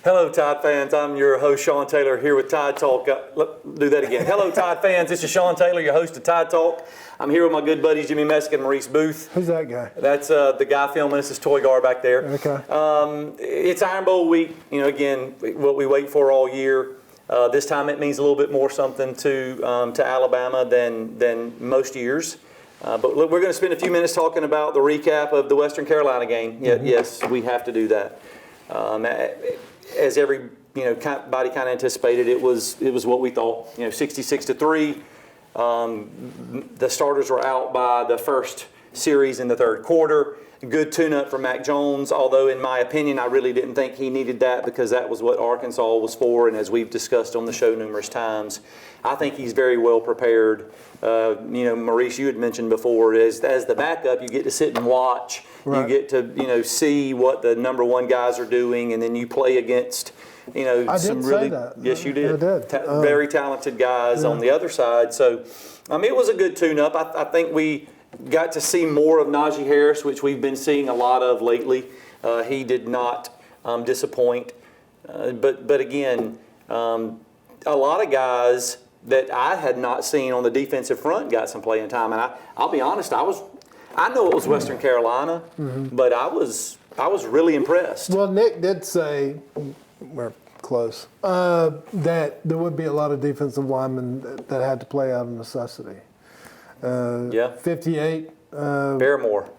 Hello, Tide fans. I'm your host, Sean Taylor, here with Tide Talk. Do that again. Hello, Tide fans. This is Sean Taylor, your host of Tide Talk. I'm here with my good buddies, Jimmy Messick and Maurice Booth. Who's that guy? That's the guy filming us, is Toy Gar back there. Okay. It's Iron Bowl week. You know, again, what we wait for all year. This time it means a little bit more something to Alabama than most years. But look, we're going to spend a few minutes talking about the recap of the Western Carolina game. Yes, we have to do that. As everybody kind of anticipated, it was what we thought. 66-3. The starters were out by the first series in the third quarter. Good tune-up for Mac Jones, although in my opinion, I really didn't think he needed that because that was what Arkansas was for, and as we've discussed on the show numerous times, I think he's very well prepared. Maurice, you had mentioned before, as the backup, you get to sit and watch. Right. You get to, see what the number one guys are doing, and then you play against, some really. Yes, you did. I did. Very talented guys on the other side. So, it was a good tune-up. I think we got to see more of Najee Harris, which we've been seeing a lot of lately. He did not disappoint. But again, a lot of guys that I had not seen on the defensive front got some playing time. And I'll be honest, I know it was Western Carolina, but I was really impressed. Well, Nick did say, we're close, that there would be a lot of defensive linemen that had to play out of necessity. 58. Barrymore.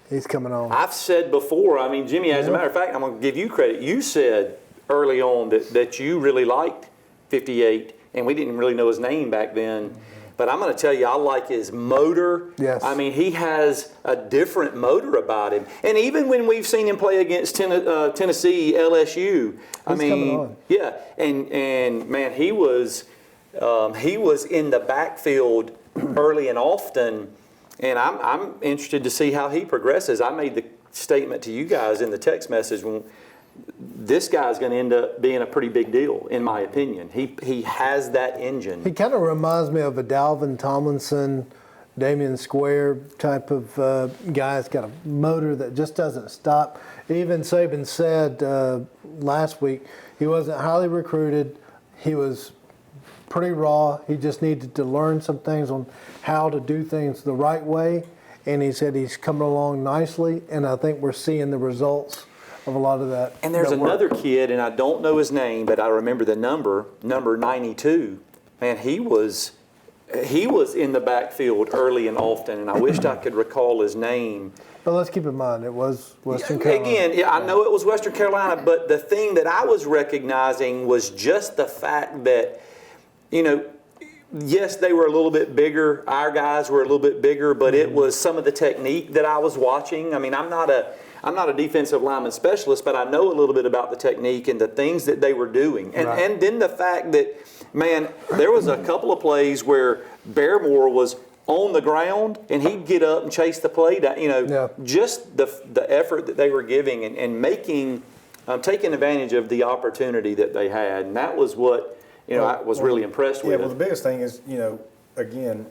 He's coming on. I've said before, Jimmy, as a matter of fact, I'm going to give you credit. You said early on that you really liked 58, and we didn't really know his name back then. But I'm going to tell you, I like his motor. Yes. He has a different motor about him. And even when we've seen him play against Tennessee, LSU, He's coming on. Yeah, and man, he was in the backfield early and often, and I'm interested to see how he progresses. I made the statement to you guys in the text message when this guy's going to end up being a pretty big deal, in my opinion. He has that engine. He kind of reminds me of a Dalvin Tomlinson, Damian Square type of guy. He's got a motor that just doesn't stop. Even Saban said last week he wasn't highly recruited. He was pretty raw. He just needed to learn some things on how to do things the right way. And he said he's coming along nicely. And I think we're seeing the results of a lot of that. And there's another kid, and I don't know his name, but I remember the number 92. Man, he was in the backfield early and often, and I wished I could recall his name. But let's keep in mind, it was Western Carolina. Again, I know it was Western Carolina, but the thing that I was recognizing was just the fact that, yes, they were a little bit bigger. Our guys were a little bit bigger, but it was some of the technique that I was watching. I'm not a defensive lineman specialist, but I know a little bit about the technique and the things that they were doing. And then the fact that, man, there was a couple of plays where Barrymore was on the ground and he'd get up and chase the play down. Just the effort that they were giving and making, taking advantage of the opportunity that they had. And that was what, I was really impressed with. Yeah, well, the biggest thing is, again,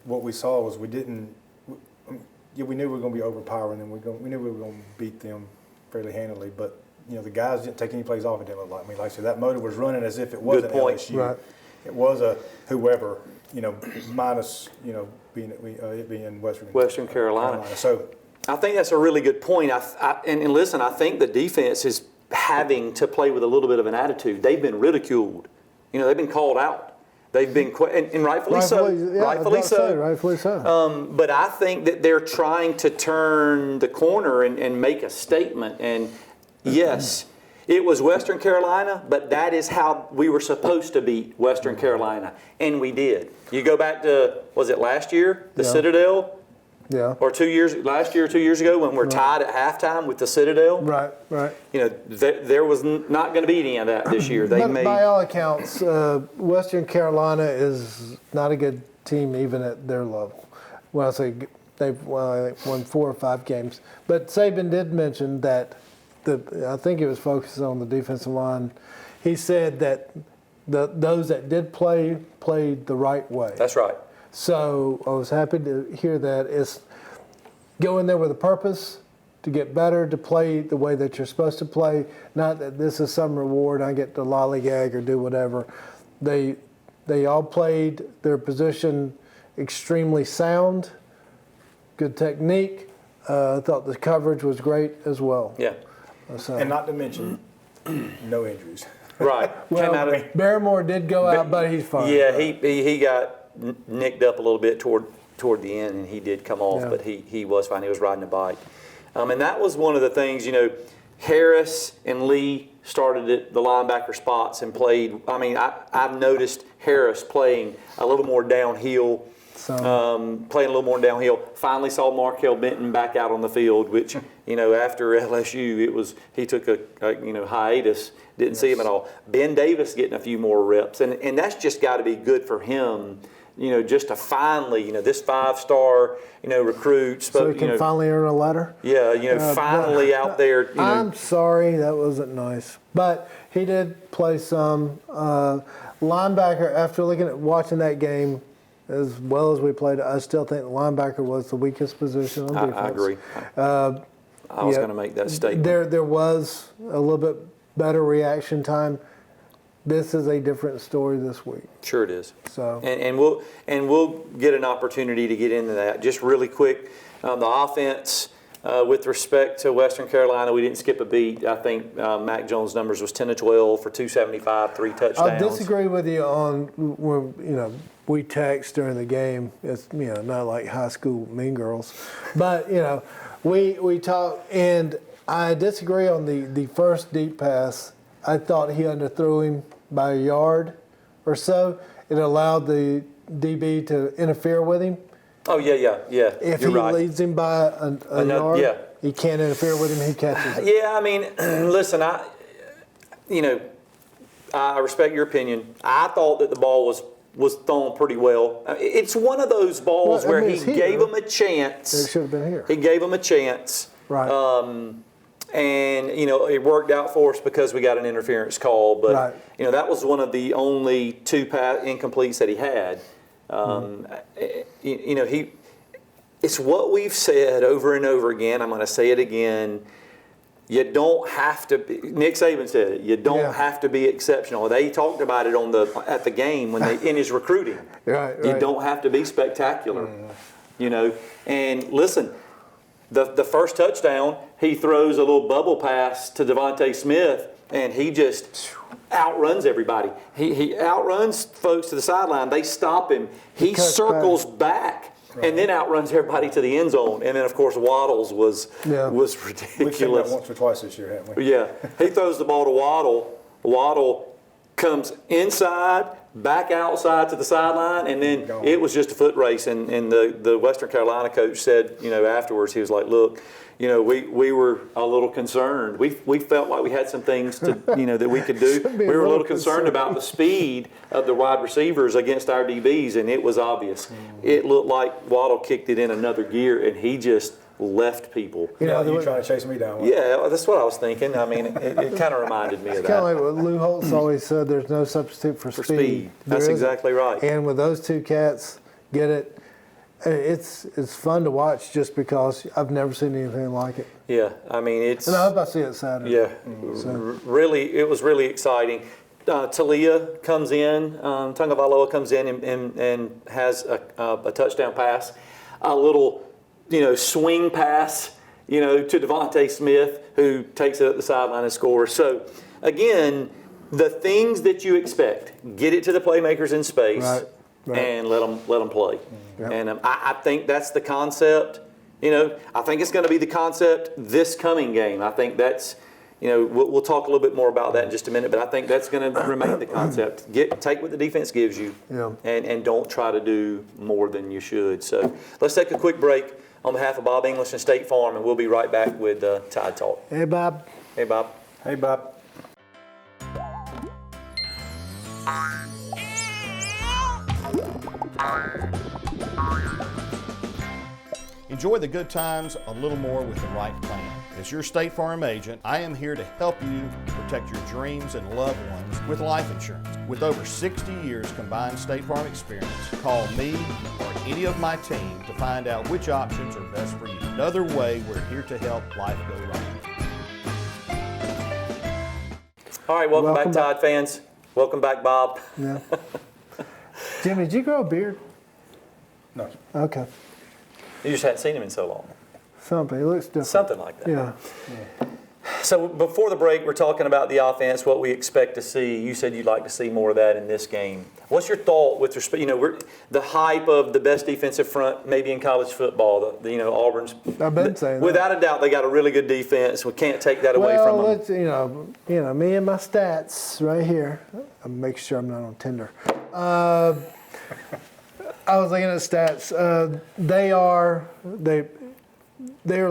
what we saw was we knew we were going to be overpowering and we knew we were going to beat them fairly handily. But, the guys didn't take any plays off. It didn't look like. Like I said, that motor was running as if it wasn't LSU. Right. It was a whoever, minus, it being Western Carolina. So I think that's a really good point. And listen, I think the defense is having to play with a little bit of an attitude. They've been ridiculed. They've been called out. They've been, and rightfully so. Rightfully so. But I think that they're trying to turn the corner and make a statement. And yes, it was Western Carolina, but that is how we were supposed to beat Western Carolina. And we did. You go back to, was it last year, the Citadel? Yeah. Or 2 years, last year or 2 years ago when we're tied at halftime with the Citadel. Right. There was not going to be any of that this year. By all accounts, Western Carolina is not a good team even at their level. Well, I say they've won 4 or 5 games. But Saban did mention that I think it was focused on the defensive line. He said that those that did play played the right way. That's right. So I was happy to hear that. It's go in there with a purpose to get better, to play the way that you're supposed to play. Not that this is some reward, I get to lollygag or do whatever. They all played their position extremely sound, good technique. I thought the coverage was great as well. Yeah. So, And not to mention, no injuries. Right. Came out of, Barrymore did go out, but he's fine. yeah, he got nicked up a little bit toward the end, and he did come off, Yeah. but he was fine. He was riding a bike. And that was one of the things, Harris and Lee started at the linebacker spots and played. I mean, I've noticed Harris playing a little more downhill, playing a little more downhill. Finally saw Markel Benton back out on the field, which, after LSU, he took a hiatus, didn't see him at all. Ben Davis getting a few more reps, and that's just got to be good for him. Just to finally, this 5-star, recruit. So he can finally earn a letter? Yeah, finally out there. I'm sorry, that wasn't nice. But he did play some linebacker. After watching that game, as well as we played, I still think the linebacker was the weakest position on defense. I agree. I was going to make that statement. There was a little bit better reaction time. This is a different story this week. Sure it is. So and we'll get an opportunity to get into that. Just really quick, the offense with respect to Western Carolina, we didn't skip a beat. I think Mac Jones' numbers was 10 of 12 for 275, 3 touchdowns. I disagree with you on when we text during the game. It's not like high school mean girls, but we talk, and I disagree on the first deep pass. I thought he underthrew him by a yard or so. It allowed the DB to interfere with him. Oh, yeah. If You're he right. leads him by a yard, yeah. he can't interfere with him. He catches it. Yeah, I mean, listen, I respect your opinion. I thought that the ball was thrown pretty well. It's one of those balls where he gave him a chance. It should have been here. He gave him a chance. Right. And, it worked out for us because we got an interference call. But, Right. That was one of the only 2 incompletes that he had. It's what we've said over and over again. I'm going to say it again. You don't have to be, Nick Saban said it, you don't have to be exceptional. They talked about it at the game in his recruiting. Right. You don't have to be spectacular. And listen, the first touchdown, he throws a little bubble pass to Devontae Smith, and he just outruns everybody. He outruns folks to the sideline. They stop him. He circles back. Right. And then outruns everybody to the end zone. And then, of course, Waddles was ridiculous. We've seen that once or twice this year, haven't we? Yeah. He throws the ball to Waddle. Waddle comes inside, back outside to the sideline, and then it was just a foot race. And the Western Carolina coach said, afterwards, he was like, look, we were a little concerned. We felt like we had some things to, that we could do. We were a little concerned about the speed of the wide receivers against our DBs, and it was obvious. It looked like Waddle kicked it in another gear, and he just left people. You trying to chase me down. Yeah, that's what I was thinking. I mean, it kind of reminded me of that. It's kind of like what Lou Holtz always said, there's no substitute for speed. That's exactly right. And with those two cats, get it. It's fun to watch just because I've never seen anything like it. Yeah, I mean, it's... And I hope I see it Saturday. Yeah, really, it was really exciting. Talia comes in, Tagovailoa comes in and has a touchdown pass, a little, swing pass, to Devontae Smith, who takes it up the sideline and scores. So, again, the things that you expect, get it to the playmakers in space. Right. And let them play. Yep. And I think that's the concept. I think it's going to be the concept this coming game. I think that's, we'll talk a little bit more about that in just a minute, but I think that's going to remain the concept. Take what the defense gives you, and don't try to do more than you should. So let's take a quick break on behalf of Bob English and State Farm, and we'll be right back with Tide Talk. Hey, Bob. Hey, Bob. Hey, Bob. Enjoy the good times a little more with the right plan. As your State Farm agent, I am here to help you protect your dreams and loved ones with life insurance. With over 60 years combined State Farm experience, call me or any of my team to find out which options are best for you. another way we're here to help life go right. All right, welcome Welcome back, Tide fans. Welcome back, Bob. Yeah. Jimmy, did you grow a beard? No. Okay. You just hadn't seen him in so long. Something. It looks different. Something like that. Yeah. So before the break, we're talking about the offense, what we expect to see. You said you'd like to see more of that in this game. What's your thought with respect? The hype of the best defensive front, maybe in college football. Auburn's. I've been saying that. Without a doubt, they got a really good defense. We can't take that away from them. Let's, me and my stats right here. I'll make sure I'm not on Tinder. I was looking at stats. They are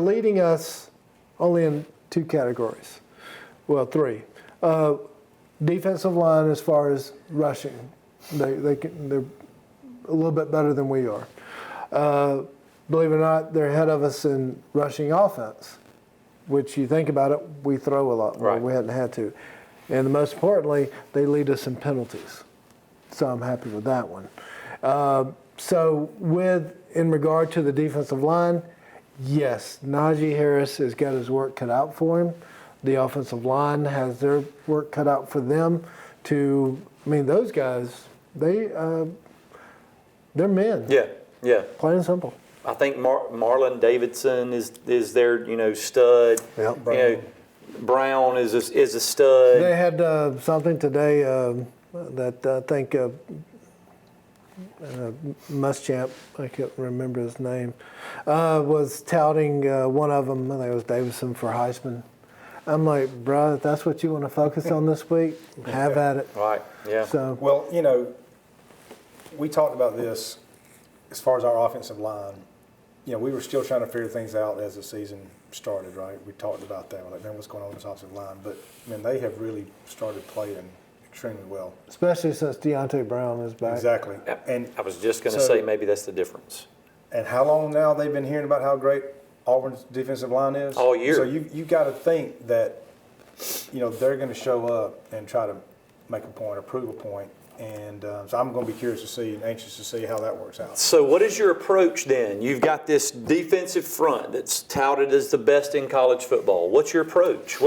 leading us only in 2 categories. Well, 3. Defensive line as far as rushing. They're a little bit better than we are. Believe it or not, they're ahead of us in rushing offense, which you think about it, we throw a lot more. Right. We hadn't had to. And most importantly, they lead us in penalties. So I'm happy with that one. In regard to the defensive line, yes, Najee Harris has got his work cut out for him. The offensive line has their work cut out for them. Those guys, they're men. Yeah. Plain and simple. I think Marlon Davidson is their stud. Yep. Brown is a stud. They had something today that I think Muschamp, I can't remember his name, was touting one of them. I think it was Davidson for Heisman. I'm like, bro, if that's what you want to focus on this week, have at it. Right. Yeah. So Well, we talked about this as far as our offensive line. We were still trying to figure things out as the season started, right? We talked about that. We're like, man, what's going on with this offensive line? But, they have really started playing extremely well. especially since Deontay Brown is back. Exactly. And I was just going to So- say maybe that's the difference. And how long now they've been hearing about how great Auburn's defensive line is? All year. So you got to think that, they're going to show up and try to make a point or prove a point. And so I'm going to be curious to see and anxious to see how that works out. So what is your approach then? You've got this defensive front that's touted as the best in college football. What's your approach?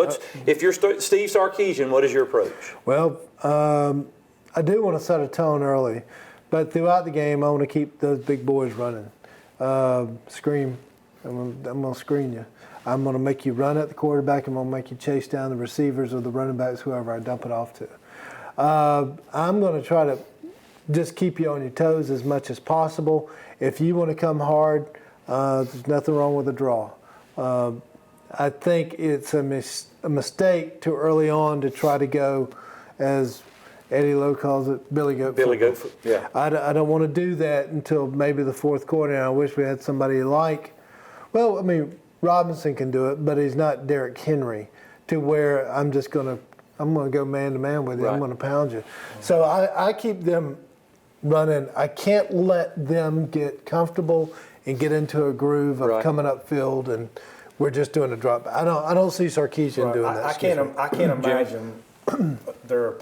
If you're Steve Sarkisian, what is your approach? Well, I do want to set a tone early, but throughout the game, I want to keep those big boys running. Scream. I'm going to screen you. I'm going to make you run at the quarterback. I'm going to make you chase down the receivers or the running backs, whoever I dump it off to. I'm going to try to just keep you on your toes as much as possible. If you want to come hard, there's nothing wrong with a draw. I think it's a mistake too early on to try to go, as Eddie Lowe calls it, Billy Goat football. Yeah. I don't want to do that until maybe the 4th quarter, and I wish we had somebody Robinson can do it, but he's not Derrick Henry to where I'm going to go man-to-man with you. Right. I'm going to pound you. So I keep them running. I can't let them get comfortable and get into a groove of Right. coming up field and we're just doing a drop. I don't see Sarkisian doing that. I can't imagine there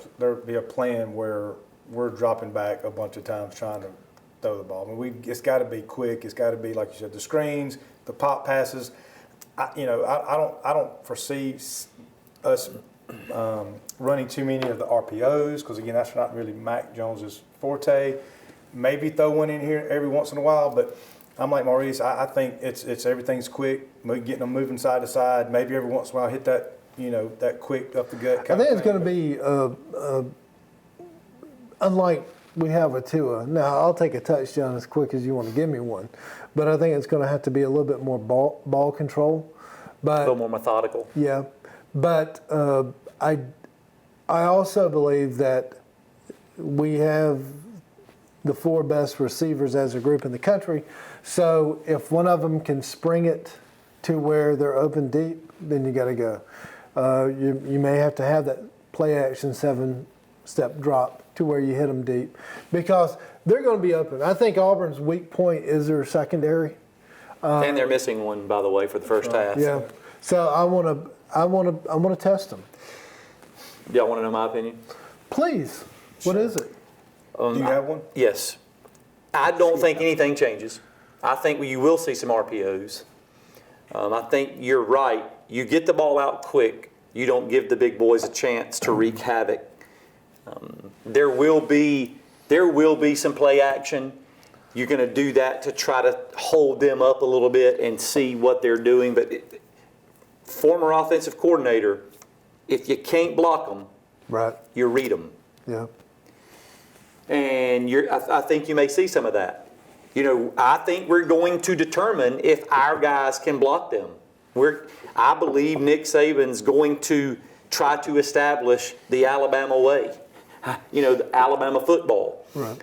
be a plan where we're dropping back a bunch of times trying to throw the ball. It's got to be quick. It's got to be, like you said, the screens, the pop passes. I don't foresee us running too many of the RPOs because, again, that's not really Mac Jones's forte. Maybe throw one in here every once in a while, but I'm like Maurice. I think it's everything's quick, getting them moving side to side. Maybe every once in a while hit that that quick up the gut. I think it's going to be unlike we have with Tua. Now, I'll take a touchdown as quick as you want to give me one, but I think it's going to have to be a little bit more ball control. But A little more methodical. yeah, but I also believe that we have the 4 best receivers as a group in the country. So if one of them can spring it to where they're open deep, then you got to go. You may have to have that play action 7-step drop to where you hit them deep because they're going to be open. I think Auburn's weak point is their secondary. And they're missing one, by the way, for the first half. Yeah. So I want to test them. Y'all want to know my opinion? Please. What is it? Do you have one? Yes. I don't think anything changes. I think you will see some RPOs. I think you're right. You get the ball out quick. You don't give the big boys a chance to wreak havoc. There will be some play action. You're going to do that to try to hold them up a little bit and see what they're doing. But former offensive coordinator, if you can't block them, Right. you read them. Yeah. And I think you may see some of that. I think we're going to determine if our guys can block them. I believe Nick Saban's going to try to establish the Alabama way, the Alabama football. Right.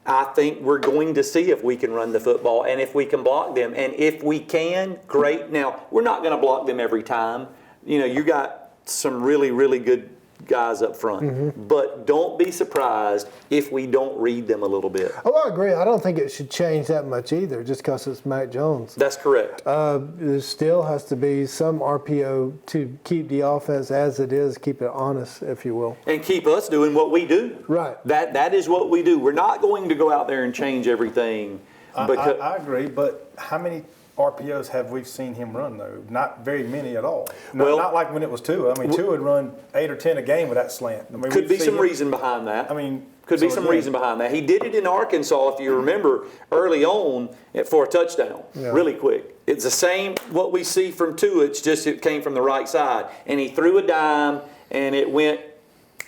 I think we're going to see if we can run the football and if we can block them. And if we can, great. Now, we're not going to block them every time. You got some really, really good guys up front. But don't be surprised if we don't read them a little bit. Oh, I agree. I don't think it should change that much either, just because it's Mac Jones. That's correct. There still has to be some RPO to keep the offense as it is, keep it honest, if you will. And keep us doing what we do. Right. That is what we do. We're not going to go out there and change everything. Because I agree, but how many RPOs have we seen him run, though? Not very many at all. Well- Not like when it was Tua. I mean, Tua would run 8 or 10 a game with that slant. I mean, could we've be seen some him- reason behind that. I mean, could be so some again- reason behind that. He did it in Arkansas, if you remember, early on for a touchdown, really quick. It's the same what we see from Tua. It's just it came from the right side, and he threw a dime, and it went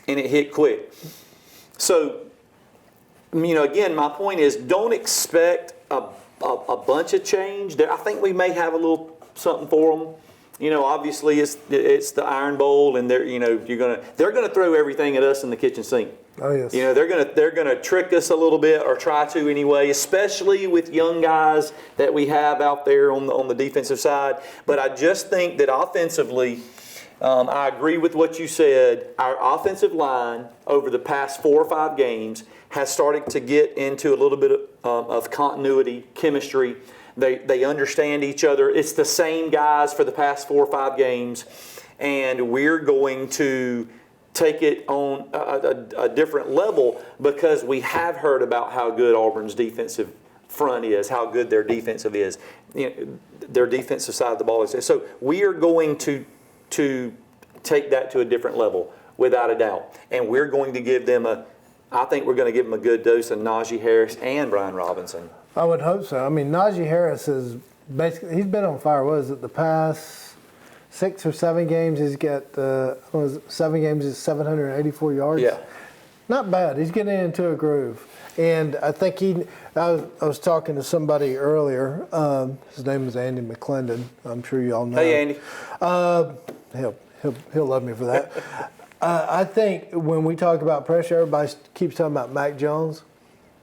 and it hit quick. So, again, my point is, don't expect a bunch of change. I think we may have a little something for them. Obviously it's the Iron Bowl, and they're gonna throw everything at us in the kitchen sink. Oh, yes. They're gonna trick us a little bit, or try to anyway, especially with young guys that we have out there on the defensive side. But I just think that offensively, I agree with what you said. Our offensive line over the past 4 or 5 games has started to get into a little bit of continuity, chemistry. They understand each other. It's the same guys for the past 4 or 5 games, and we're going to take it on a different level because we have heard about how good Auburn's defensive front is, how good their defensive is, their defensive side of the ball is. So we are going to take that to a different level, without a doubt. And we're going to give them I think we're going to give them a good dose of Najee Harris and Brian Robinson. I would hope so. I mean, Najee Harris is basically, he's been on fire. What is it, the past 6 or 7 games? He's got, 7 games is 784 yards. Yeah. Not bad. He's getting into a groove. And I think I was talking to somebody earlier. His name is Andy McClendon. I'm sure you all know. Hey, Andy. He'll love me for that. I think when we talk about pressure, everybody keeps talking about Mac Jones.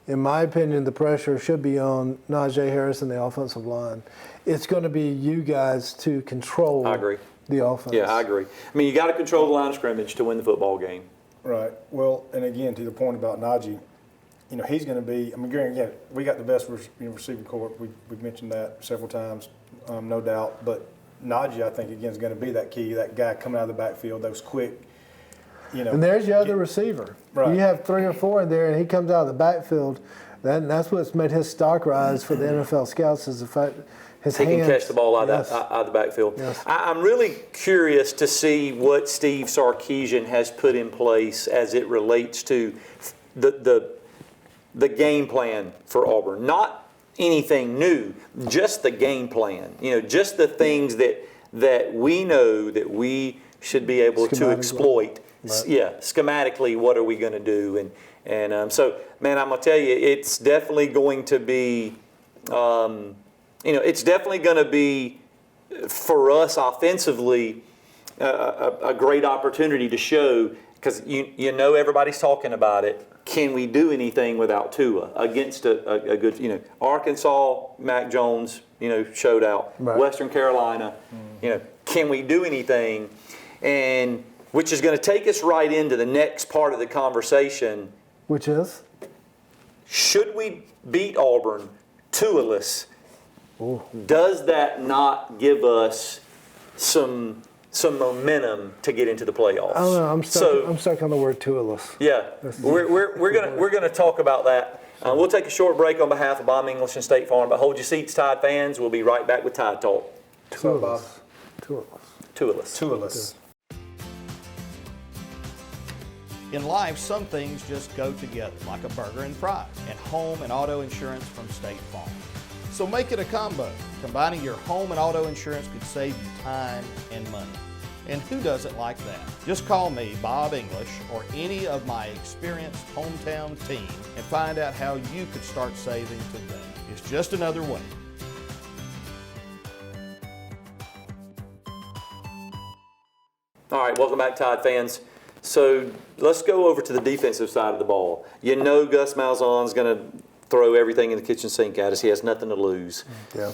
In my opinion, the pressure should be on Najee Harris and the offensive line. It's going to be you guys to control I agree. the offense. Yeah, I agree. I mean, you got to control the line of scrimmage to win the football game. Right. Well, and again, to the point about Najee, he's going to be. I mean, again, we got the best receiving corps. We've mentioned that several times, no doubt. But Najee, I think, again, is going to be that key, that guy coming out of the backfield, that was quick. And there's your other receiver. Right. You have 3 or 4 in there, and he comes out of the backfield. That's what's made his stock rise for the NFL scouts, is the fact his He hands. can catch the ball out Yes. of the backfield. Yes. I'm really curious to see what Steve Sarkisian has put in place as it relates to the game plan for Auburn. Not anything new, just the game plan. Just the things that we know that we should be able to Schematically. exploit. Right. Yeah, schematically, what are we going to do? And so, man, I'm going to tell you, it's definitely going to be, it's definitely going to be, for us offensively, a great opportunity to show, because everybody's talking about it. Can we do anything without Tua against a good, Arkansas, Mac Jones, showed out. Right. Western Carolina, can we do anything? And which is going to take us right into the next part of the conversation. Which is? Should we beat Auburn Tua-less? Does that not give us some momentum to get into the playoffs? I don't know. I'm stuck on the word Tua-less. Yeah, we're gonna talk about that. We'll take a short break on behalf of Bomb English and State Farm, but hold your seats, Tide fans. We'll be right back with Tide Talk. So, Bob, Tuilus. Tuilus. In life, some things just go together, like a burger and fries, and home and auto insurance from State Farm. So make it a combo. Combining your home and auto insurance could save you time and money. And who doesn't like that? Just call me, Bob English, or any of my experienced hometown team and find out how you could start saving today. It's just another way. All right, welcome back, Tide fans. So let's go over to the defensive side of the ball. You know Gus Malzahn's going to throw everything in the kitchen sink at us. He has nothing to lose. Yeah.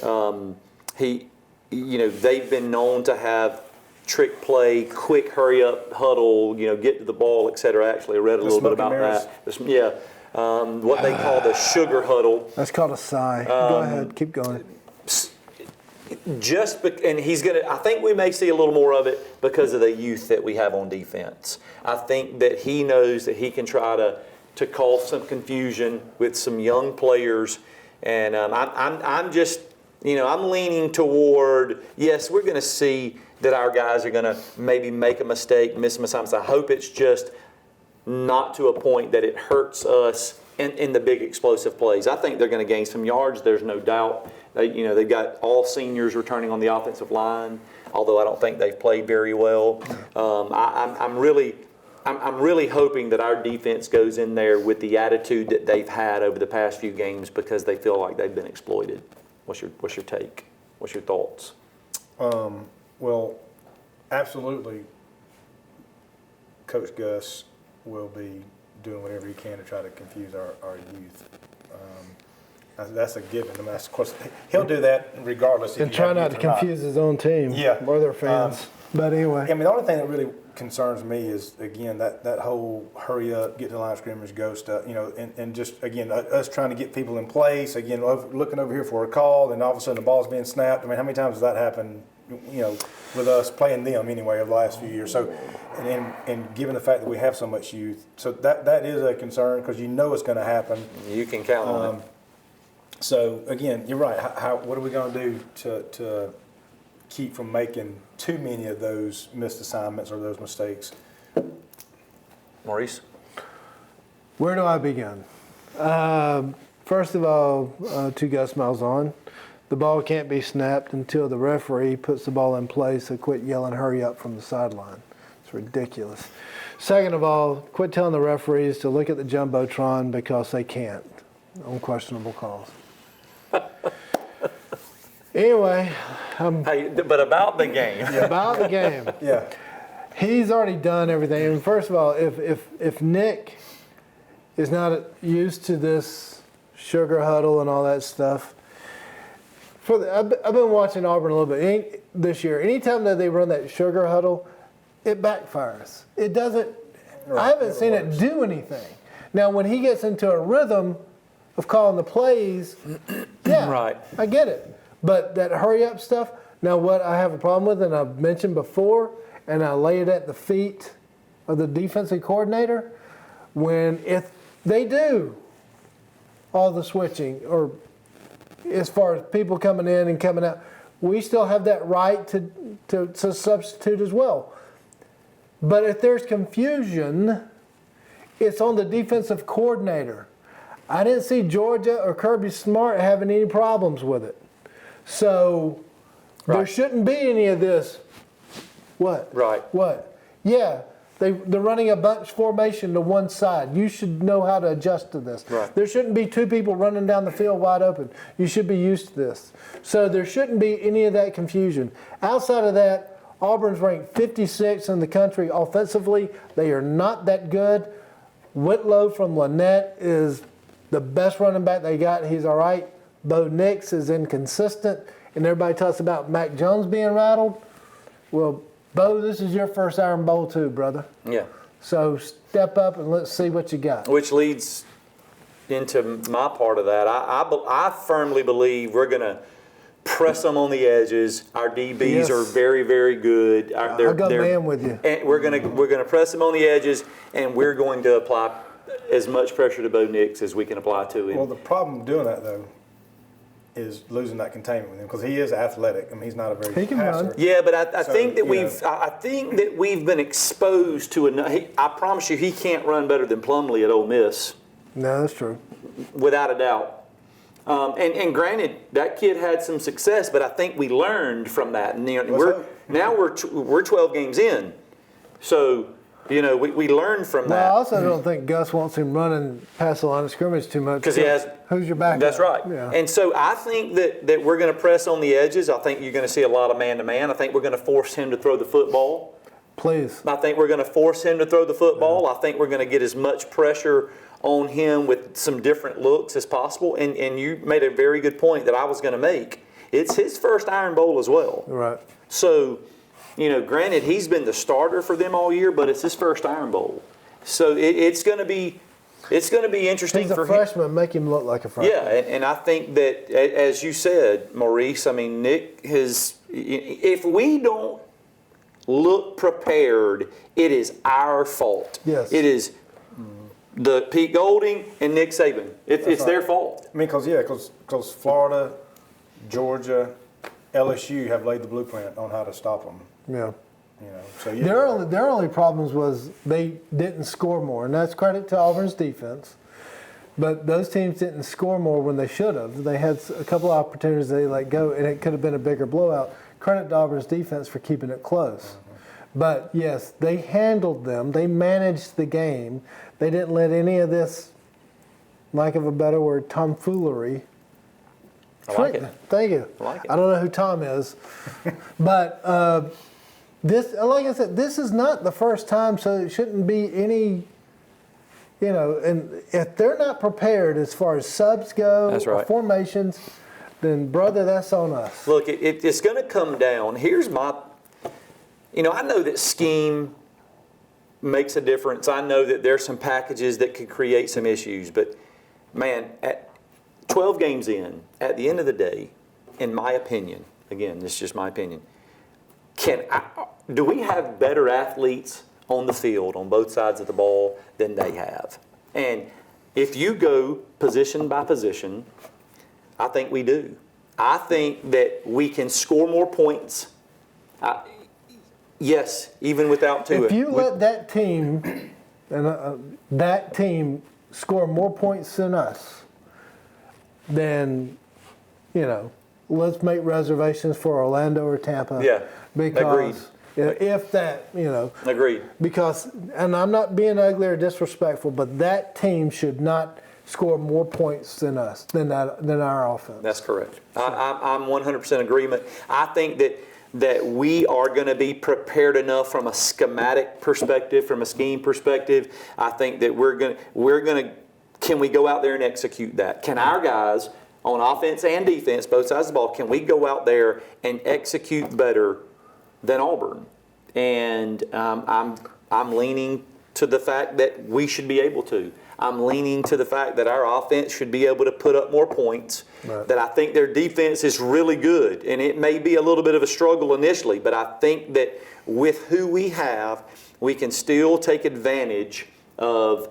They've been known to have trick play, quick hurry up, huddle, get to the ball, et cetera. Actually, I read a little bit about that. What they call the sugar huddle. That's called a sigh. Go ahead, keep going. I think we may see a little more of it because of the youth that we have on defense. I think that he knows that he can try to cause some confusion with some young players, and I'm just, I'm leaning toward, yes, we're going to see that our guys are going to maybe make a mistake, miss some assignments. I hope it's just not to a point that it hurts us in the big explosive plays. I think they're going to gain some yards. There's no doubt. They've got all seniors returning on the offensive line, although I don't think they've played very well. I'm really hoping that our defense goes in there with the attitude that they've had over the past few games because they feel like they've been exploited. What's your take? What's your thoughts? Well, absolutely. Coach Gus will be doing whatever he can to try to confuse our youth. That's a given. I mean, of course, he'll do that regardless. And try not to confuse his own team or their fans. But anyway. I mean, the only thing that really concerns me is, again, that whole hurry up, get to the line of scrimmage, go stuff, and just, again, us trying to get people in place, again, looking over here for a call, and all of a sudden the ball's being snapped. I mean, how many times has that happened, with us playing them anyway over the last few years? So, and given the fact that we have so much youth, so that is a concern because it's going to happen. You can count on it. So again, you're right. What are we going to do to keep from making too many of those missed assignments or those mistakes? Maurice? Where do I begin? First of all, to Gus Malzahn, the ball can't be snapped until the referee puts the ball in place, so quit yelling hurry up from the sideline. It's ridiculous. Second of all, quit telling the referees to look at the Jumbotron because they can't on questionable calls. Anyway. But about the game. About the game. Yeah. He's already done everything. And first of all, if Nick is not used to this sugar huddle and all that stuff, I've been watching Auburn a little bit this year. Anytime that they run that sugar huddle, it backfires. It doesn't. I haven't seen it do anything. Now, when he gets into a rhythm of calling the plays, yeah, Right. I get it. But that hurry up stuff. Now, what I have a problem with, and I've mentioned before, and I lay it at the feet of the defensive coordinator, if they do all the switching, or as far as people coming in and coming out, we still have that right to substitute as well. But if there's confusion, it's on the defensive coordinator. I didn't see Georgia or Kirby Smart having any problems with it. So there shouldn't be any of this. What? Right. What? Yeah, they're running a bunch formation to one side. You should know how to adjust to this. Right. There shouldn't be two people running down the field wide open. You should be used to this. So there shouldn't be any of that confusion. Outside of that, Auburn's ranked 56 in the country offensively. They are not that good. Whitlow from Lynette is the best running back they got. He's all right. Bo Nix is inconsistent. And everybody talks about Mac Jones being rattled. Well, Bo, this is your first Iron Bowl too, brother. Yeah. So step up and let's see what you got. Which leads into my part of that. I firmly believe we're going to press them on the edges. Our DBs Yes. are very, very good. I'll go man with you. And we're gonna press them on the edges, and we're going to apply as much pressure to Bo Nix as we can apply to him. Well, the problem doing that, though, is losing that containment with him because he is athletic. I mean, he's not a very He can passer. run. Yeah, but I So, think that you know. I think that we've been exposed to enough. I promise you, he can't run better than Plumlee at Ole Miss, No, that's true. without a doubt. And granted, that kid had some success, but I think we learned from that. And you know, we're 12 games in, so you know we learned from Well, I that. also don't think Gus wants him running past the line of scrimmage too much. 'Cause he has- Who's your backup? That's right. Yeah. And so I think that we're going to press on the edges. I think you're going to see a lot of man-to-man. I think we're going to force him to throw the football. Please. I think we're going to force him to throw the football. I think we're going to get as much pressure on him with some different looks as possible. And you made a very good point that I was going to make. It's his first Iron Bowl as well. Right. So, you know, granted, he's been the starter for them all year, but it's his first Iron Bowl. So it's going to be interesting He's a for him. freshman. Make him look like a freshman. Yeah, and I think that, as you said, Maurice, I mean, Nick has, if we don't look prepared, it is our fault. Yes. It is the Pete Golding and Nick Saban. It's their fault. I mean, because Florida, Georgia, LSU have laid the blueprint on how to stop them. Yeah. You know, so yeah. Their only problems was they didn't score more, and that's credit to Auburn's defense. But those teams didn't score more when they should have. They had a couple of opportunities they let go, and it could have been a bigger blowout. Credit to Auburn's defense for keeping it close. But yes, they handled them. They managed the game. They didn't let any of this, lack of a better word, tomfoolery. I like it. Thank you. I like it. I don't know who Tom is, but this, like I said, this is not the first time, so it shouldn't be any. You know, and if they're not prepared as far as subs go, That's or right. formations, then brother, that's on us. Look, it's going to come down. Here's my, you know, I know that scheme makes a difference. I know that there's some packages that could create some issues, but man, at 12 games in, at the end of the day, in my opinion, again, this is just my opinion, do we have better athletes on the field on both sides of the ball than they have? And if you go position by position, I think we do. I think that we can score more points. Yes, even without Tua. If you let that team score more points than us, then, you know, let's make reservations for Orlando or Tampa. Yeah, because agreed. If that, you know, Agreed. because, and I'm not being ugly or disrespectful, but that team should not score more points than us, than our offense. That's correct. I'm 100% agreement. I think that we are going to be prepared enough from a schematic perspective, from a scheme perspective. I think that we're going to, can we go out there and execute that? Can our guys on offense and defense, both sides of the ball, can we go out there and execute better than Auburn? And I'm leaning to the fact that we should be able to. I'm leaning to the fact that our offense should be able to put up more points, Right. that I think their defense is really good. And it may be a little bit of a struggle initially, but I think that with who we have, we can still take advantage of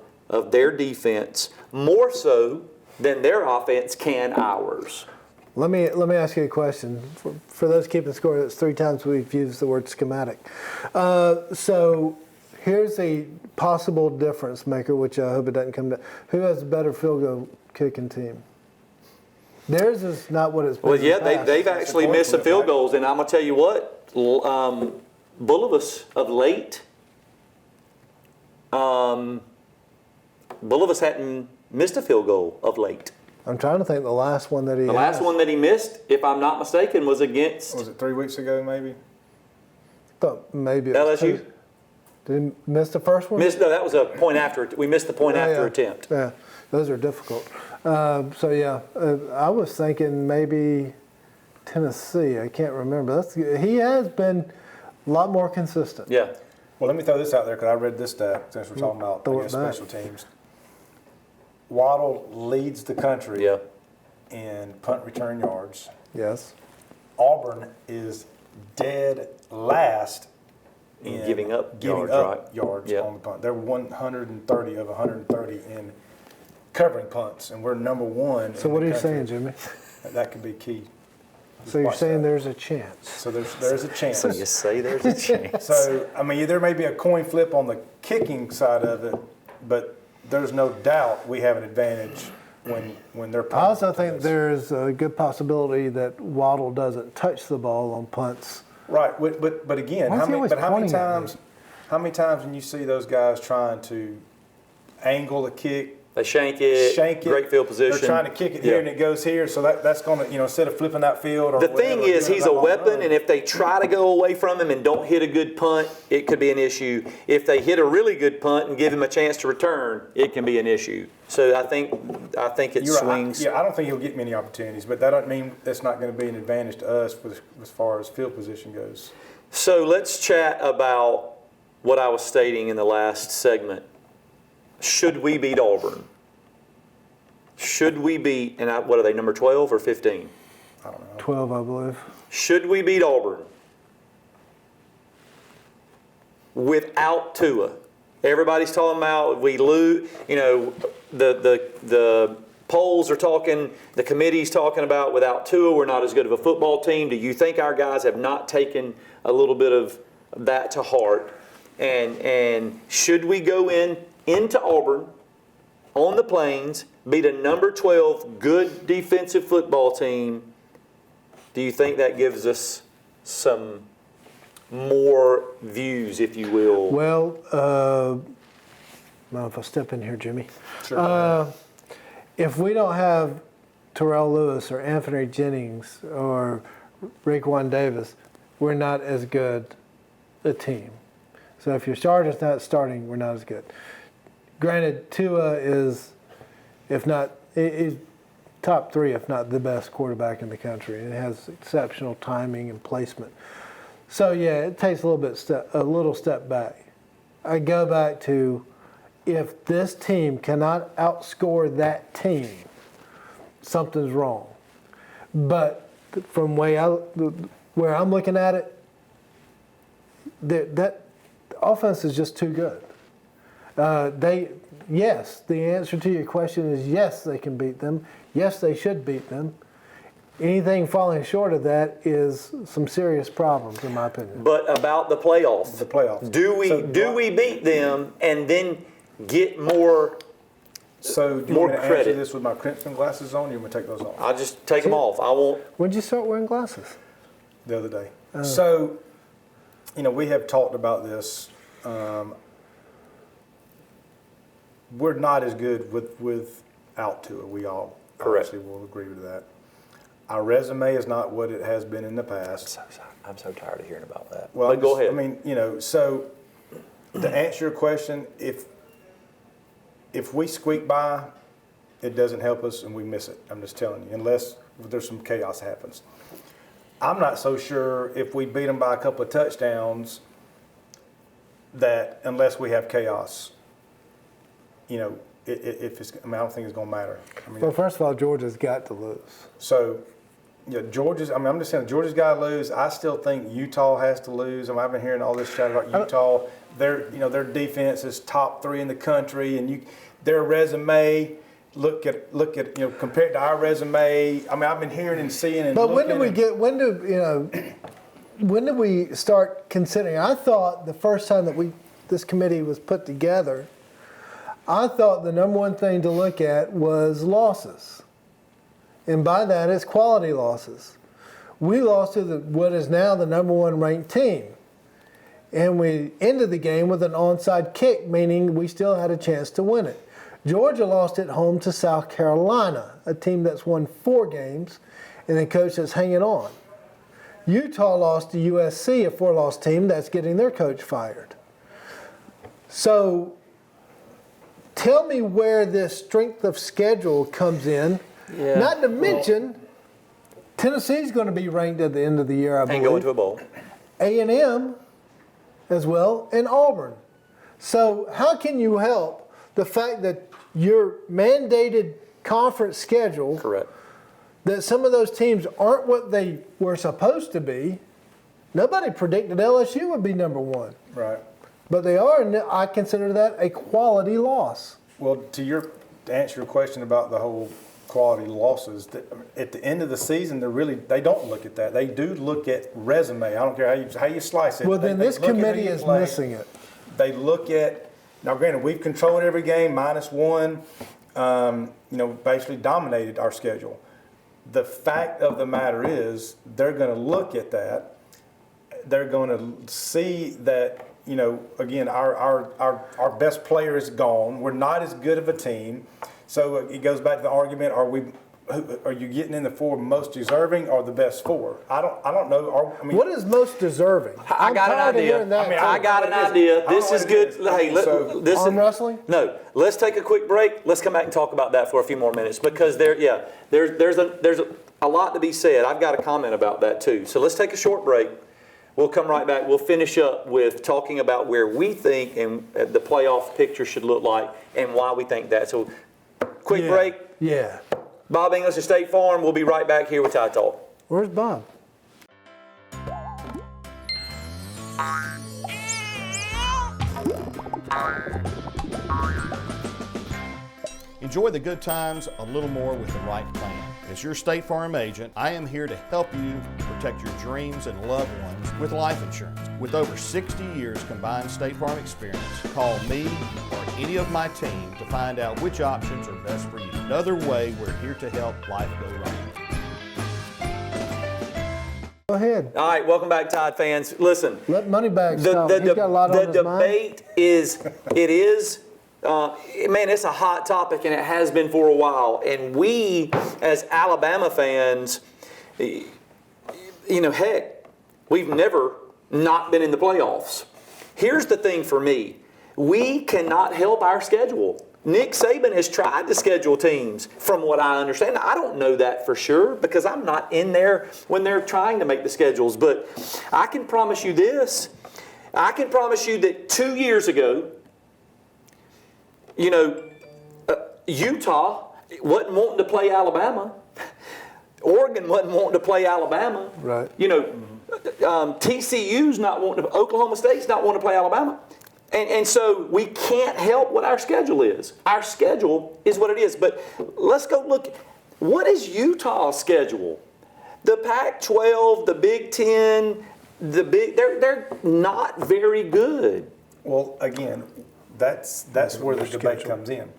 their defense more so than their offense can ours. Let me ask you a question. For those keeping score, that's 3 times we've used the word schematic. So here's a possible difference maker, which I hope it doesn't come to. Who has a better field goal kicking team? Theirs is not what it's been. Well, in the yeah, past. they've actually missed some field right? goals, and I'm going to tell you what, Bulovas of late, Bulovas hadn't missed a field goal of late. I'm trying to think the last one that he The last one that he missed, if I'm not mistaken, was against Was it 3 weeks ago, maybe? Thought maybe it was LSU. two. Did he miss the first one? No, that was a point after. We missed the point after yeah. attempt. Yeah, those are difficult. So yeah, I was thinking maybe Tennessee. I can't remember. He has been a lot more consistent. Yeah. Well, let me throw this out there because I read this stat since we're talking about Throw it against back. special teams. Waddle leads the country Yeah. in punt return yards. Yes. Auburn is dead last in Giving up yards, right? yards Yeah. on the punt. They're 130 of 130 in covering punts, and we're number 1. So what are you saying, Jimmy? That could be key. So you're Watch saying that. there's a chance. So there's a chance. So you say there's a chance. So, I mean, there may be a coin flip on the kicking side of it, but there's no doubt we have an advantage when they're I also punting. think there's a good possibility that Waddle doesn't touch the ball on punts. Right, but again, Why is he always how many pointing at me? how many times when you see those guys trying to angle the kick, They shank it, great field position. They're trying to kick it here and it goes here, so that's going to, instead of flipping that field or The whatever, thing is, doing he's that a long weapon, run. and if they try to go away from him and don't hit a good punt, it could be an issue. If they hit a really good punt and give him a chance to return, it can be an issue. So I think it You're right. swings. I don't think he'll get many opportunities, but that doesn't mean that's not going to be an advantage to us as far as field position goes. So let's chat about what I was stating in the last segment. Should we beat Auburn? Should we beat, and what are they, number 12 or 15? I don't know. 12, I believe. Should we beat Auburn without Tua? Everybody's talking about if we lose, the polls are talking, the committee's talking about without Tua, we're not as good of a football team. Do you think our guys have not taken a little bit of that to heart? And should we go into Auburn on the Plains, beat a number 12 good defensive football team? Do you think that gives us some more views, if you will? Well, I don't know if I'll step in here, Jimmy. Sure. If we don't have Terrell Lewis or Anthony Jennings or Raekwon Davis, we're not as good a team. So if your starter's not starting, we're not as good. Granted, Tua is, if not, is top three, if not the best quarterback in the country, and has exceptional timing and placement. So yeah, it takes a little step back. I go back to, if this team cannot outscore that team, something's wrong. But from where I'm looking at it, that offense is just too good. Yes, the answer to your question is yes, they can beat them. Yes, they should beat them. Anything falling short of that is some serious problems, in my opinion. But about the playoffs. The playoffs. Do we beat them and then get more? So do you more want me to credit. answer this with my crimson glasses on, or you want me to take those off? I'll just take them off. I won't. When'd you start wearing glasses? The other day. So, we have talked about this. We're not as good without Tua. We all Correct. obviously will agree with that. Our resume is not what it has been in the past. I'm so tired of hearing about that. Well, but go ahead. I mean, so to answer your question, if we squeak by, it doesn't help us and we miss it. I'm just telling you, unless there's some chaos happens. I'm not so sure if we beat them by a couple of touchdowns that unless we have chaos, if it's, I don't think it's going to matter. Well, first of all, Georgia's got to lose. So, Georgia's, I'm just saying, Georgia's got to lose. I still think Utah has to lose. I've been hearing all this chat about Utah. Their defense is top 3 in the country, and their resume, look at compared to our resume. I mean, I've been hearing and seeing and But looking. when did we start considering? I thought the first time that this committee was put together, I thought the number one thing to look at was losses. And by that, it's quality losses. We lost to what is now the number 1 ranked team. And we ended the game with an onside kick, meaning we still had a chance to win it. Georgia lost at home to South Carolina, a team that's won 4 games and a coach that's hanging on. Utah lost to USC, a 4-loss team that's getting their coach fired. So tell me where this strength of schedule comes in. Yeah. Not to mention, Tennessee's going to be ranked at the end of the year, I believe. And go into a bowl. A&M as well, and Auburn. So how can you help the fact that your mandated conference schedule, Correct. that some of those teams aren't what they were supposed to be? Nobody predicted LSU would be number 1. Right. But they are, and I consider that a quality loss. Well, to answer your question about the whole quality losses. At the end of the season, they don't look at that. They do look at resume. I don't care how you slice it. Well, then They this look at who committee you is play. missing it. They look at, now granted, we've controlled every game, -1, basically dominated our schedule. The fact of the matter is, they're going to look at that. They're going to see that, again, our best player is gone. We're not as good of a team. So it goes back to the argument: are you getting in the 4 most deserving or the best 4? I don't know. What is most deserving? I got an tired of idea. hearing that. I got an idea. This is good. Hey, Arm wrestling? No, let's take a quick break. Let's come back and talk about that for a few more minutes because there's a lot to be said. I've got a comment about that too. So let's take a short break. We'll come right back. We'll finish up with talking about where we think and the playoff picture should look like and why we think that. So quick break. Yeah. Bob English of State Farm. We'll be right back here with Tide Talk. Where's Bob? Enjoy the good times a little more with the right plan. As your State Farm agent, I am here to help you protect your dreams and loved ones with life insurance. With over 60 years combined State Farm experience, call me or any of my team to find out which options are best for you. Another way we're here to help life go right. Go ahead. All right, welcome back, Tide fans. Listen, Let Moneybags talk. He's got a lot on his mind. debate man, it's a hot topic and it has been for a while. And we, as Alabama fans, heck, we've never not been in the playoffs. Here's the thing for me. We cannot help our schedule. Nick Saban has tried to schedule teams, from what I understand. I don't know that for sure because I'm not in there when they're trying to make the schedules. But I can promise you this. I can promise you that 2 years ago, Utah wasn't wanting to play Alabama. Oregon wasn't wanting to play Alabama. Right. TCU's not wanting to, Oklahoma State's not wanting to play Alabama. And so we can't help what our schedule is. Our schedule is what it is. But let's go look. What is Utah's schedule? The Pac-12, the Big Ten, they're not very good. Well, again, that's where the debate comes in.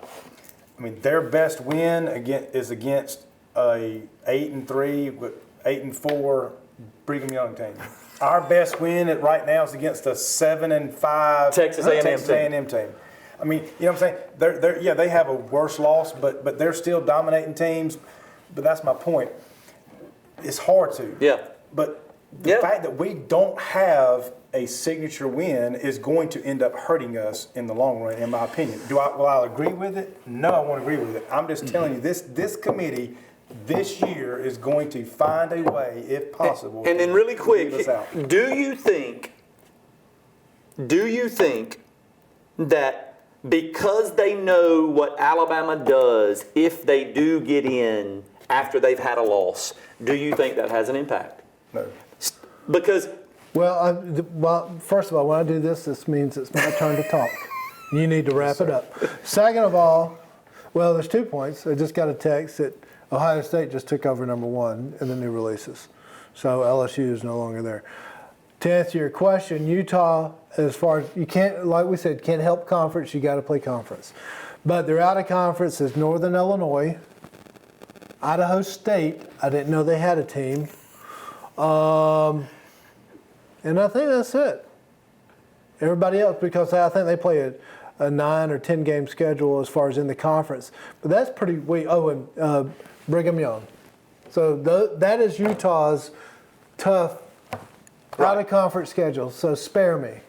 I mean, their best win is against a 8-3, 8-4 Brigham Young team. Our best win right now is against a 7-5 Texas A&M team. I mean, you know what I'm saying? They have a worse loss, but they're still dominating teams. But that's my point. It's hard to. Yeah. But the fact that we don't have a signature win is going to end up hurting us in the long run, in my opinion. Will I agree with it? No, I won't agree with it. I'm just telling you, this committee this year is going to find a way, if possible. And then really quick, to leave us out. do you think that because they know what Alabama does if they do get in after they've had a loss, do you think that has an impact? No. Because Well, first of all, when I do this means it's my turn to talk. You need to wrap it up. Second of all, well, there's 2 points. I just got a text that Ohio State just took over #1 in the new releases. So LSU is no longer there. To answer your question, Utah, as far as you can't, like we said, can't help conference, you got to play conference. But they're out of conference is Northern Illinois, Idaho State. I didn't know they had a team. And I think that's it. Everybody else, because I think they play a 9 or 10 game schedule as far as in the conference. But that's pretty weak. Oh, and Brigham Young. So that is Utah's tough out-of-conference schedule. So spare me.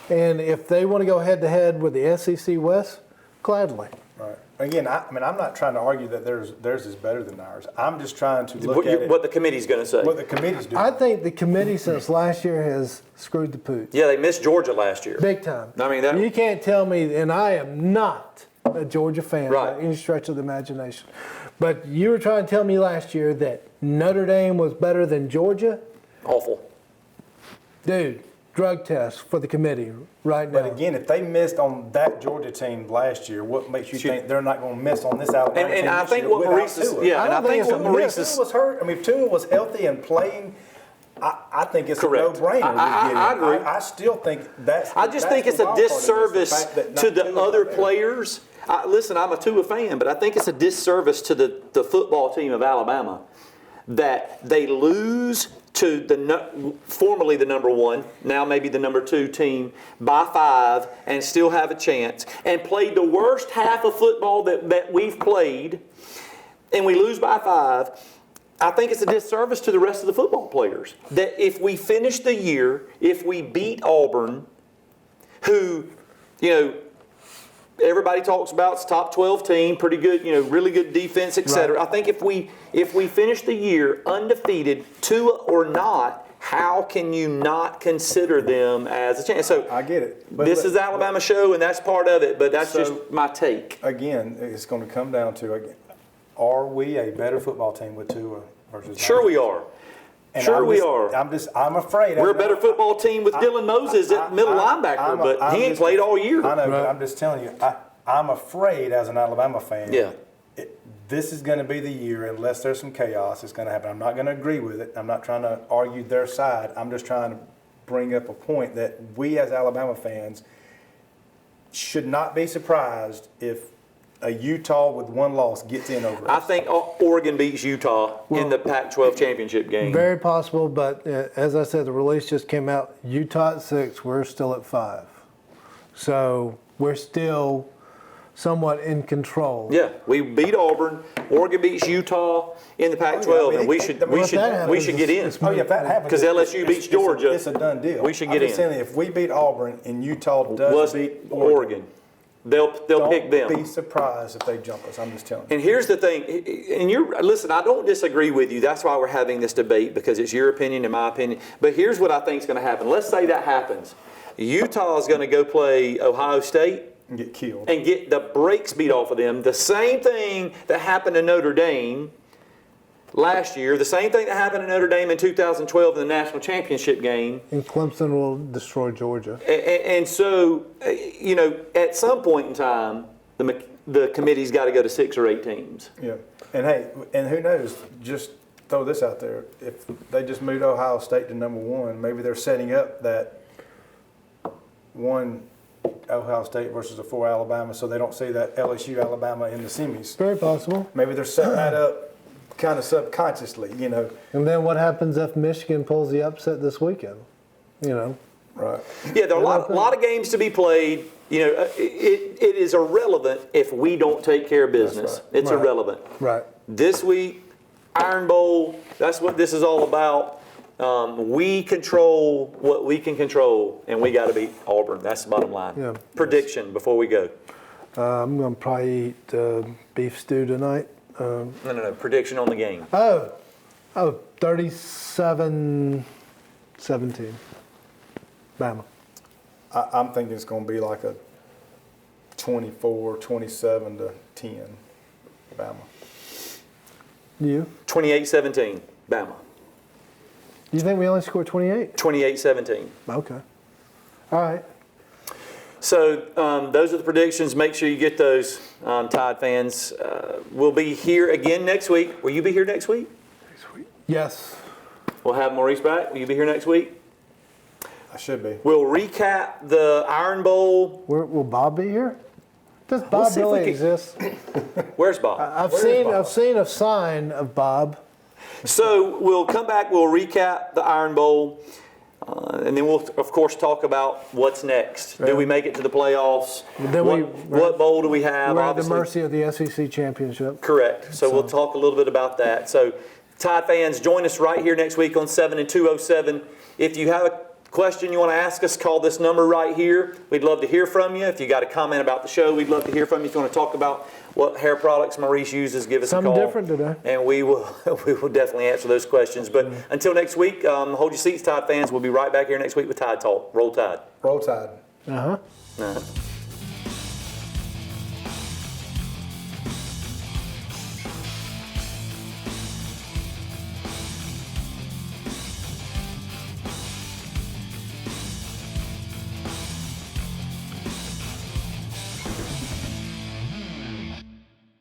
And if they want to go head-to-head with the SEC West, gladly. Right. Again, I'm not trying to argue that theirs is better than ours. I'm just trying to look at what the committee's going to say. what the committee's doing. I think the committee since last year has screwed the pooch. Yeah, they missed Georgia last year. Big time. I mean, you can't tell me, and I am not a Georgia fan Right. by any stretch of the imagination. But you were trying to tell me last year that Notre Dame was better than Georgia? Awful. Dude, drug test for the committee right now. But again, if they missed on that Georgia team last year, what makes you think they're not going to miss on this Alabama team And I this think year what without Maurice is, Tua? yeah, and I don't think think what it's a Maurice If is, Tua was hurt, I mean, if Tua was healthy and playing, I think it's Correct. a no-brainer. I agree. I still think that's. I just that's think it's the a wild part of this, disservice fact that not to the Tua's other not there. players. Listen, I'm a Tua fan, but I think it's a disservice to the football team of Alabama that they lose to formerly the number one, now maybe the number two team by 5 and still have a chance, and played the worst half of football that we've played, and we lose by 5. I think it's a disservice to the rest of the football players that if we finish the year, if we beat Auburn, who, everybody talks about it's top 12 team, pretty good, really good defense, etc. Right. I think if we finish the year undefeated, Tua or not, how can you not consider them as a chance? So I get it. But this look, is Alabama show, and that's part of it, but that's So- just my take. Again, it's going to come down to, are we a better football team with Tua versus? Sure we are. And Sure we are. I'm afraid. We're a better football team with Dylan Moses at middle linebacker, but he ain't played all year. I know, but Right. I'm just telling you, I'm afraid as an Alabama fan. Yeah. This is going to be the year, unless there's some chaos, it's going to happen. I'm not going to agree with it. I'm not trying to argue their side. I'm just trying to bring up a point that we as Alabama fans should not be surprised if a Utah with one loss gets in over I us. think Oregon beats Utah in the Pac-12 championship game. Very possible, but as I said, the release just came out. Utah at 6, we're still at 5. So we're still somewhat in control. Yeah, we beat Auburn. Oregon beats Utah in the Pac-12, Oh, yeah, I mean, and we it- should I mean, we if should that we happens, should get in. it's Oh yeah, if that happens, 'Cause LSU it's- beats Georgia, it's a done deal. we should get I'm just in. saying, if we beat Auburn and Utah does Was beat Oregon. They'll pick don't them. be surprised if they jump us. I'm just telling you. And here's the thing, and listen, I don't disagree with you. That's why we're having this debate, because it's your opinion and my opinion. But here's what I think is going to happen. Let's say that happens. Utah is going to go play Ohio State And get killed. and get the brakes beat off of them. The same thing that happened to Notre Dame last year, the same thing that happened to Notre Dame in 2012 in the national championship game. And Clemson will destroy Georgia. And so, at some point in time, the committee's got to go to 6 or 8 teams. Yeah. And hey, and who knows? Just throw this out there. If they just moved Ohio State to number 1, maybe they're setting up that one Ohio State versus a 4 Alabama, so they don't see that LSU Alabama in the semis. Very possible. Maybe they're setting that up kind of subconsciously, And then what happens if Michigan pulls the upset this weekend? Right. Yeah, there are a lot of games to be played. It is irrelevant if we don't take care of business. right. It's Right. irrelevant. Right. This week, Iron Bowl, that's what this is all about. We control what we can control, and we got to beat Auburn. That's the bottom line. Yeah. Prediction before we go. I'm going to probably eat beef stew tonight. No. Prediction on the game. 37-17. Bama. I'm thinking it's going to be like a 27 to 10 Bama. You? 28-17, Bama. Do you think we only scored 28? 28-17. Okay. All right. So those are the predictions. Make sure you get those, Tide fans. We'll be here again next week. Will you be here next week? Yes. We'll have Maurice back. Will you be here next week? I should be. We'll recap the Iron Bowl. Will Bob be here? Does Bob see if we really can- exist? Where's Bob? I've Where is seen Bob? I've seen a sign of Bob. So we'll come back. We'll recap the Iron Bowl. And then we'll, of course, talk about what's next. Do we make it to the playoffs? Then What bowl do we have? We're at the Obviously, mercy of the SEC championship. correct. So we'll talk a little bit about that. So, Tide fans, join us right here next week on 7 and 207. If you have a question you want to ask us, call this number right here. We'd love to hear from you. If you got a comment about the show, we'd love to hear from you. If you want to talk about what hair products Maurice uses, give us Something a call. different today. And we will definitely answer those questions. But until next week, hold your seats, Tide fans. We'll be right back here next week with Tide Talk. Roll Tide. Roll Tide. Uh-huh. Uh-huh.